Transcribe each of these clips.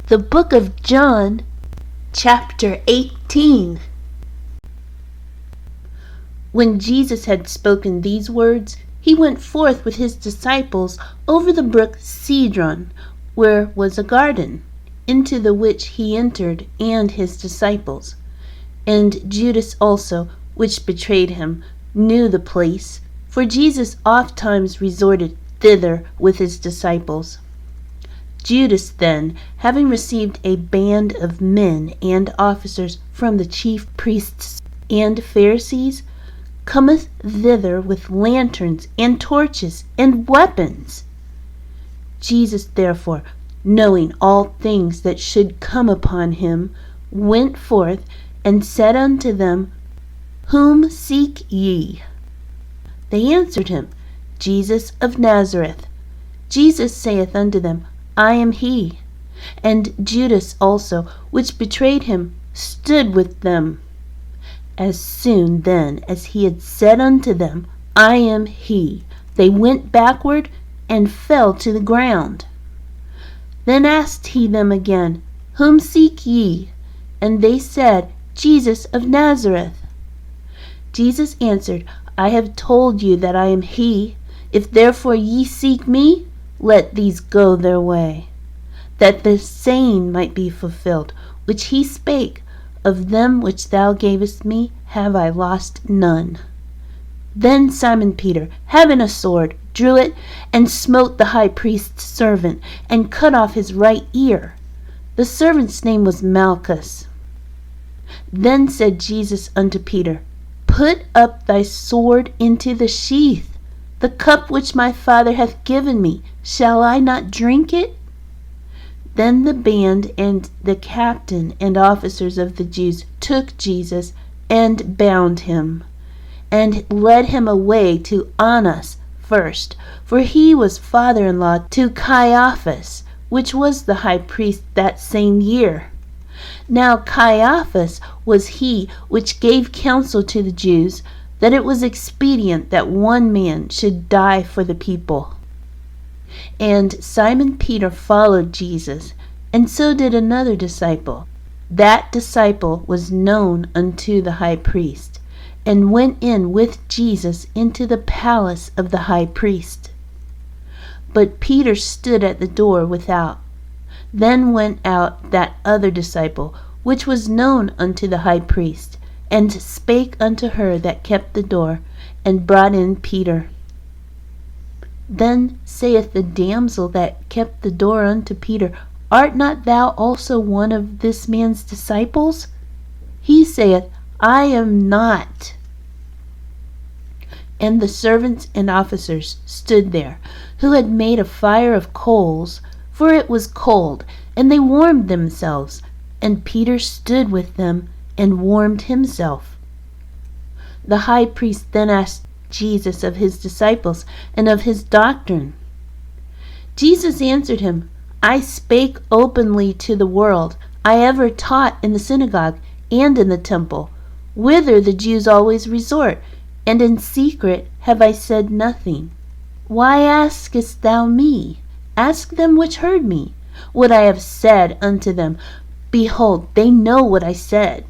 The book of John, chapter 18. When Jesus had spoken these words, he went forth with his disciples over the brook Cedron, where was a garden, into the which he entered, and his disciples. And Judas also, which betrayed him, knew the place, for Jesus ofttimes resorted thither with his disciples. Judas then, having received a band of men and officers from the chief priests and Pharisees, cometh thither with lanterns and torches and weapons. Jesus therefore, knowing all things that should come upon him, went forth and said unto them, Whom seek ye? They answered him, Jesus of Nazareth. Jesus saith unto them, I am he. And Judas also, which betrayed him, stood with them. As soon then as he had said unto them, I am he, they went backward and fell to the ground. Then asked he them again, Whom seek ye? And they said, Jesus of Nazareth. Jesus answered, I have told you that I am he. If therefore ye seek me, let these go their way, that the saying might be fulfilled, which he spake, Of them which thou gavest me have I lost none. Then Simon Peter, having a sword, drew it, and smote the high priest's servant, and cut off his right ear. The servant's name was Malchus. Then said Jesus unto Peter, Put up thy sword into the sheath. The cup which my Father hath given me, shall I not drink it? Then the band and the captain and officers of the Jews took Jesus and bound him, and led him away to Annas first, for he was father-in-law to Caiaphas, which was the high priest that same year. Now Caiaphas was he which gave counsel to the Jews, that it was expedient that one man should die for the people. And Simon Peter followed Jesus, and so did another disciple. That disciple was known unto the high priest, and went in with Jesus into the palace of the high priest. But Peter stood at the door without. Then went out that other disciple, which was known unto the high priest, and spake unto her that kept the door, and brought in Peter. Then saith the damsel that kept the door unto Peter, Art not thou also one of this man's disciples? He saith, I am not. And the servants and officers stood there, who had made a fire of coals, for it was cold, and they warmed themselves. And Peter stood with them, and warmed himself. The high priest then asked Jesus of his disciples, and of his doctrine. Jesus answered him, I spake openly to the world. I ever taught in the synagogue, and in the temple, whither the Jews always resort, and in secret have I said nothing. Why askest thou me? Ask them which heard me. What I have said unto them, behold, they know what I said.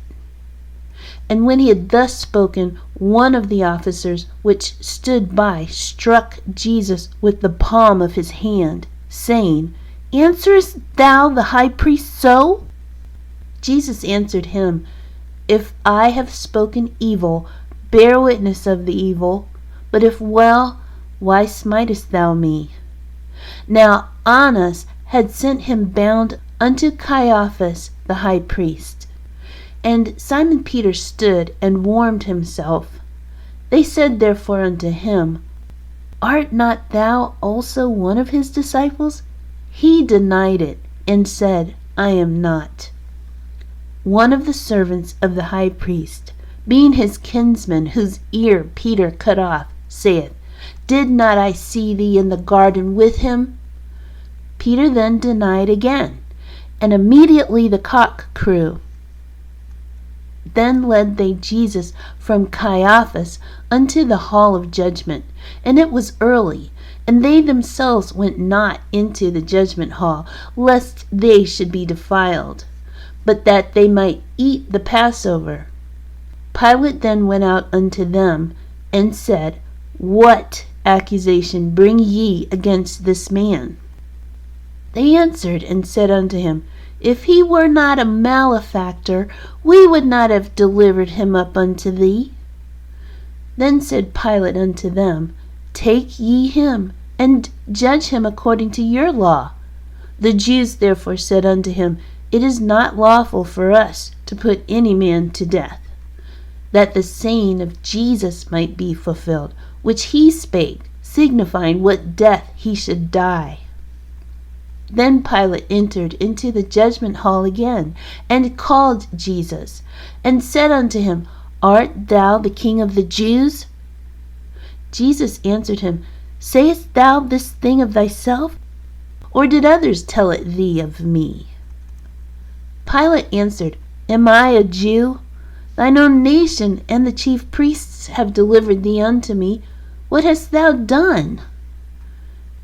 And when he had thus spoken, one of the officers which stood by struck Jesus with the palm of his hand, saying, Answerest thou the high priest so? Jesus answered him, If I have spoken evil, bear witness of the evil, but if well, why smitest thou me? Now Annas had sent him bound unto Caiaphas the high priest. And Simon Peter stood and warmed himself. They said therefore unto him, Art not thou also one of his disciples? He denied it, and said, I am not. One of the servants of the high priest, being his kinsman, whose ear Peter cut off, saith, Did not I see thee in the garden with him? Peter then denied again, and immediately the cock crew. Then led they Jesus from Caiaphas unto the hall of judgment, and it was early, And they themselves went not into the judgment hall, lest they should be defiled, but that they might eat the Passover. Pilate then went out unto them, and said, What accusation bring ye against this man? They answered and said unto him, If he were not a malefactor, we would not have delivered him up unto thee. Then said Pilate unto them, Take ye him, and judge him according to your law. The Jews therefore said unto him, It is not lawful for us to put any man to death, that the saying of Jesus might be fulfilled, which he spake, signifying what death he should die. Then Pilate entered into the judgment hall again, and called Jesus, and said unto him, Art thou the King of the Jews? Jesus answered him, Sayest thou this thing of thyself, or did others tell it thee of me? Pilate answered, Am I a Jew? Thine own nation and the chief priests have delivered thee unto me. What hast thou done?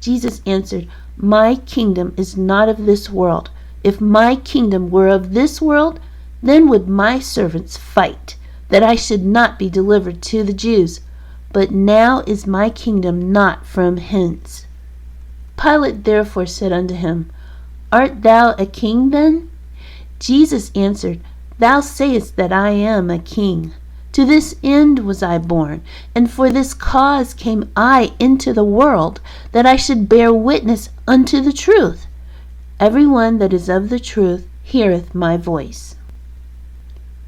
Jesus answered, My kingdom is not of this world. If my kingdom were of this world, then would my servants fight, that I should not be delivered to the Jews. But now is my kingdom not from hence. Pilate therefore said unto him, Art thou a king then? Jesus answered, Thou sayest that I am a king. To this end was I born, and for this cause came I into the world, that I should bear witness unto the truth. Every one that is of the truth heareth my voice.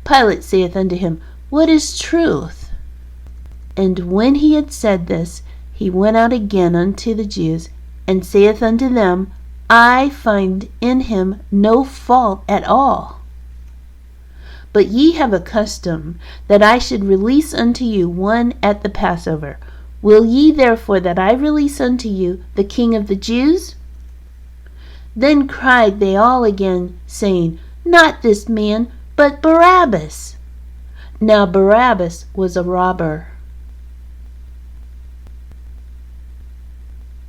Pilate saith unto him, What is truth? And when he had said this, he went out again unto the Jews, and saith unto them, I find in him no fault at all. But ye have a custom that I should release unto you one at the Passover. Will ye therefore that I release unto you the King of the Jews? Then cried they all again, saying, Not this man, but Barabbas. Now Barabbas was a robber.